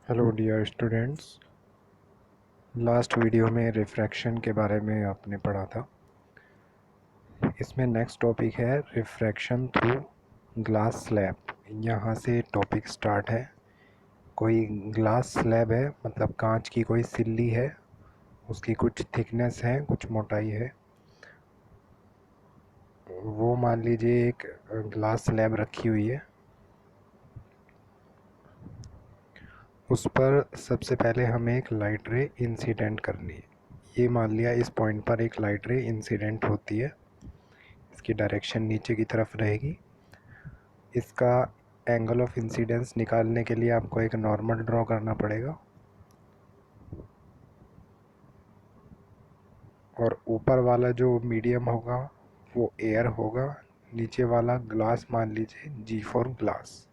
Hello dear students. Last video में refraction के बारे में आपने पढ़ा था। इसमें नेक्स्ट टॉपिक है रिफ्रैक्शन थ्रू ग्लास स्लैब। यहाँ से टॉपिक स्टार्ट है। कोई ग्लास स्लैब है, मतलब कांच की कोई सिल्ली है, उसकी कुछ थिकनेस है, कुछ मोटाई है। वो मान लीजिए एक ग्लास स्लैब रखी हुई है। उस पर सबसे पहले हमें एक लाइट रे इंसिडेंट करनी है। ये मान लिया इस पॉइंट पर एक लाइट रे इंसिडेंट होती है। इसकी डायरेक्शन नीचे की तरफ रहेगी। इसका एंगल ऑफ इंसिडेंस निकालने के लिए आपको एक नॉर्मल ड्रॉ करना पड़ेगा, और ऊपर वाला जो मीडियम होगा वो एयर होगा। नीचे वाला ग्लास मान लीजिए जी फॉर ग्लास,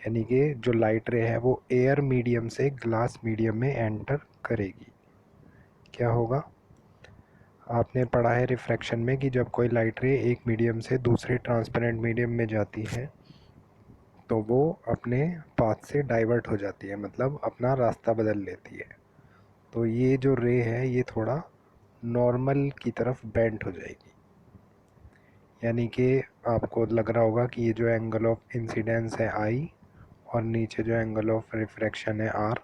यानी कि जो लाइट रे है वो एयर मीडियम से ग्लास मीडियम में एंटर करेगी। क्या होगा, आपने पढ़ा है रिफ्रैक्शन में कि जब कोई लाइट रे एक मीडियम से दूसरे ट्रांसपेरेंट मीडियम में जाती है तो वो अपने पाथ से डाइवर्ट हो जाती है, मतलब अपना रास्ता बदल लेती है। तो ये जो रे है ये थोड़ा नॉर्मल की तरफ बेंट हो जाएगी, यानी कि आपको लग रहा होगा कि ये जो एंगल ऑफ इंसिडेंस है आई और नीचे जो एंगल ऑफ रिफ्रैक्शन है आर,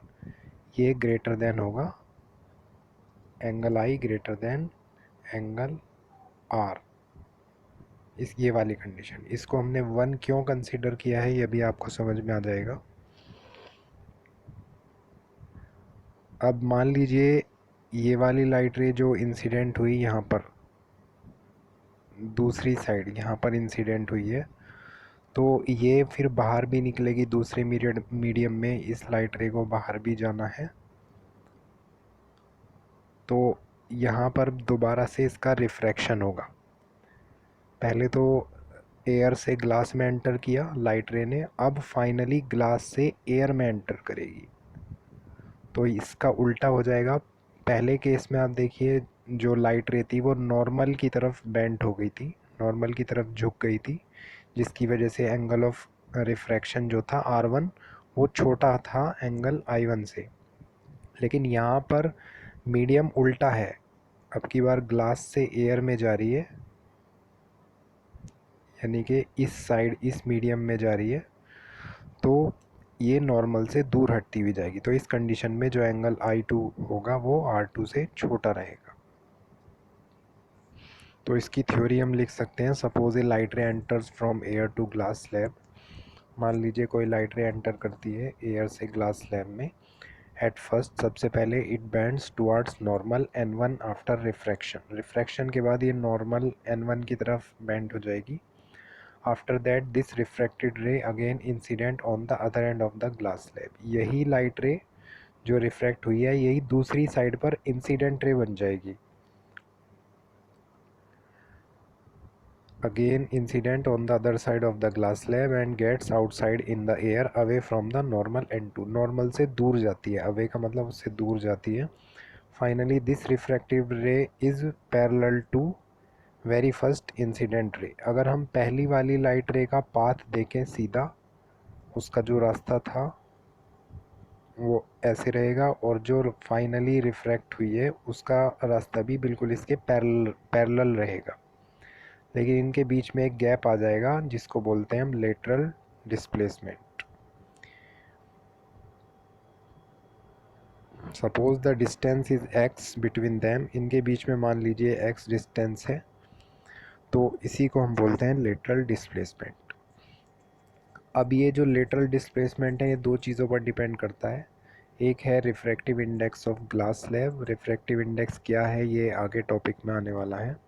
ये ग्रेटर देन होगा angle I greater than angle R. ये वाली कंडीशन, इसको हमने वन क्यों कंसीडर किया है ये भी आपको समझ में आ जाएगा। अब मान लीजिए ये वाली लाइट रे जो इंसिडेंट हुई यहाँ पर, दूसरी साइड यहाँ पर इंसिडेंट हुई है, तो ये फिर बाहर भी निकलेगी दूसरे मीडियम में। इस लाइट रे को बाहर भी जाना है, तो यहाँ पर दोबारा से इसका रिफ्रैक्शन होगा। पहले तो एयर से ग्लास में एंटर किया लाइट रे ने, अब फाइनली ग्लास से एयर में एंटर करेगी। तो इसका उल्टा हो जाएगा। पहले केस में आप देखिए जो लाइट रे थी वो नॉर्मल की तरफ बेंट हो गई थी, नॉर्मल की तरफ झुक गई थी, जिसकी वजह से एंगल ऑफ रिफ्रैक्शन जो था R1 वो छोटा था एंगल I1 से। लेकिन यहाँ पर मीडियम उल्टा है, अब की बार ग्लास से एयर में जा रही है, यानी कि इस साइड इस मीडियम में जा रही है, तो ये नॉर्मल से दूर हटती हुई जाएगी। तो इस कंडीशन में जो एंगल I2 होगा वो R2 से छोटा रहेगा। तो इसकी थ्योरी हम लिख सकते हैं, suppose a light ray enters from air to glass slab. मान लीजिए कोई लाइट रे एंटर करती है एयर से ग्लास स्लैब में। एट फर्स्ट सबसे पहले it bends towards normal N1 after refraction. Refraction के बाद ये नॉर्मल N1 की तरफ बेंड हो जाएगी। आफ्टर दैट दिस रिफ्रैक्टेड रे again incident on the other end of the glass slab. यही लाइट रे जो रिफ्रैक्ट हुई है यही दूसरी साइड पर इंसिडेंट रे बन जाएगी। Again incident on the other side of the glass slab and gets outside in the air away from the normal N2। Normal से दूर जाती है, अवे का मतलब उससे दूर जाती है। Finally this refractive ray is parallel to very first incident ray. अगर हम पहली वाली लाइट रे का पाथ देखें सीधा, उसका जो रास्ता था वो ऐसे रहेगा, और जो फाइनली रिफ्रैक्ट हुई है उसका रास्ता भी बिल्कुल इसके पैरेलल रहेगा। लेकिन इनके बीच में एक गैप आ जाएगा जिसको बोलते हैं हम lateral displacement. Suppose the distance is x between them. इनके बीच में मान लीजिए x डिस्टेंस है, तो इसी को हम बोलते हैं लेटरल डिस्प्लेसमेंट। अब ये जो लेटरल डिस्प्लेसमेंट है ये दो चीज़ों पर डिपेंड करता है। एक है refractive index of glass slab. Refractive index क्या है ये आगे टॉपिक में आने वाला है।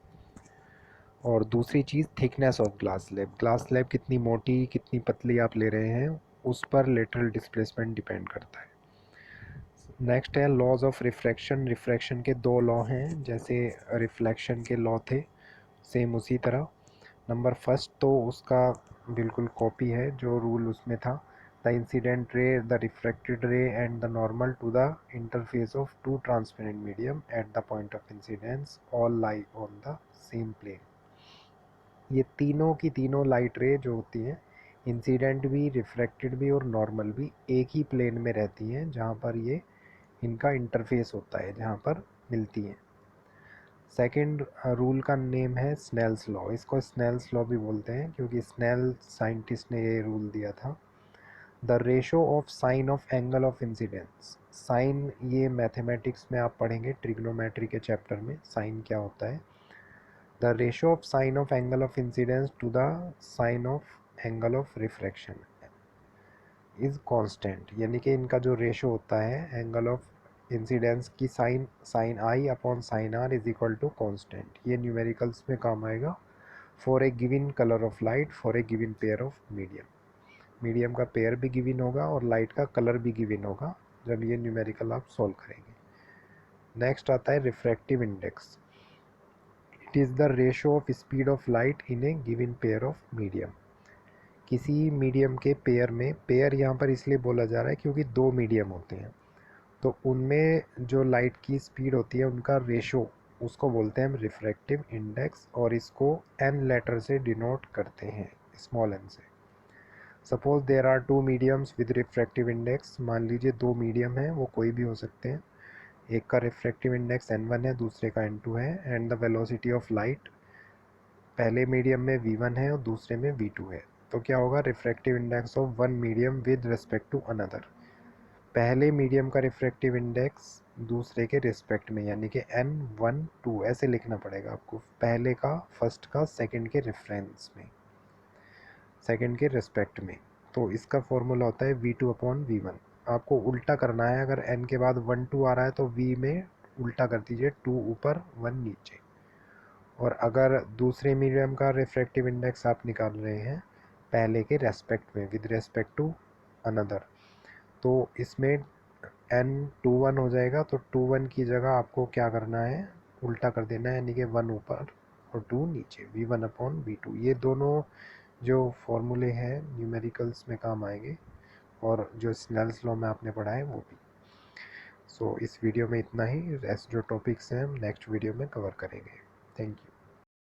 और दूसरी चीज़ thickness of glass slab. Glass slab कितनी मोटी कितनी पतली आप ले रहे हैं उस पर लेटरल डिस्प्लेसमेंट डिपेंड करता है। नेक्स्ट है लॉज ऑफ रिफ्रैक्शन। रिफ्रैक्शन के दो लॉ हैं, जैसे रिफ्लेक्शन के लॉ थे सेम उसी तरह। नंबर फर्स्ट तो उसका बिल्कुल कॉपी है जो रूल उसमें था। The incident ray the refracted ray and the normal to the interface of two transparent medium at the point of incidence all lie on the same plane. ये तीनों की तीनों लाइट रे जो होती हैं इंसिडेंट भी, रिफ्रैक्टेड भी और नॉर्मल भी एक ही प्लेन में रहती हैं, जहाँ पर ये इनका इंटरफेस होता है, जहाँ पर मिलती हैं। सेकंड रूल का नेम है स्नेल्स लॉ। इसको स्नेल्स लॉ भी बोलते हैं क्योंकि स्नेल साइंटिस्ट ने ये रूल दिया था। The ratio of sine of angle of incidence. Sine ये मैथमेटिक्स में आप पढ़ेंगे ट्रिग्नोमेट्री के चैप्टर में, साइन क्या होता है। The ratio of sine of angle of incidence to the sine of angle of refraction is constant, यानी कि इनका जो रेशो होता है एंगल ऑफ इंसिडेंस की sine I upon sine R is equal to constant. ये न्यूमेरिकल्स में काम आएगा for a given colour of light for a given pair of medium. Medium का पेयर भी गिवन होगा और लाइट का कलर भी गिवन होगा जब ये न्यूमेरिकल आप सॉल्व करेंगे। नेक्स्ट आता है refractive index. It is the ratio of speed of light in A given pair of medium. किसी मीडियम के पेयर में, पेयर यहाँ पर इसलिए बोला जा रहा है क्योंकि दो मीडियम होते हैं, तो उनमें जो लाइट की स्पीड होती है उनका रेशो, उसको बोलते हैं हम रिफ्रैक्टिव इंडेक्स, और इसको एन लेटर से डिनोट करते हैं, स्मॉल एन से। Suppose there are two mediums with refractive index. मान लीजिए दो मीडियम हैं, वो कोई भी हो सकते हैं। एक का रिफ्रैक्टिव इंडेक्स n1 है, दूसरे का n2 है, and the velocity of light पहले मीडियम में v1 है और दूसरे में v2 है। तो क्या होगा, refractive index of one medium with respect to another. पहले मीडियम का रिफ्रैक्टिव इंडेक्स दूसरे के रिस्पेक्ट में, यानी कि n1 2 ऐसे लिखना पड़ेगा आपको, पहले का, फर्स्ट का, सेकंड के रेफरेंस में, सेकंड के रिस्पेक्ट में। तो इसका फॉर्मूला होता है v2 अपॉन v1। आपको उल्टा करना है, अगर n के बाद 1 2 आ रहा है तो v में उल्टा कर दीजिए, 2 ऊपर 1 नीचे। और अगर दूसरे मीडियम का रिफ्रैक्टिव इंडेक्स आप निकाल रहे हैं पहले के रेस्पेक्ट में, विद रेस्पेक्ट टू अनदर, तो इसमें n21 हो जाएगा। तो 21 की जगह आपको क्या करना है, उल्टा कर देना है, यानी कि 1 ऊपर और 2 नीचे, v1 अपॉन v2। ये दोनों जो फॉर्मूले हैं न्यूमेरिकल्स में काम आएंगे, और जो स्नेल्स लॉ में आपने पढ़ा है वो भी। सो इस वीडियो में इतना ही। रेस्ट जो टॉपिक्स हैं हम नेक्स्ट वीडियो में कवर करेंगे। Thank you.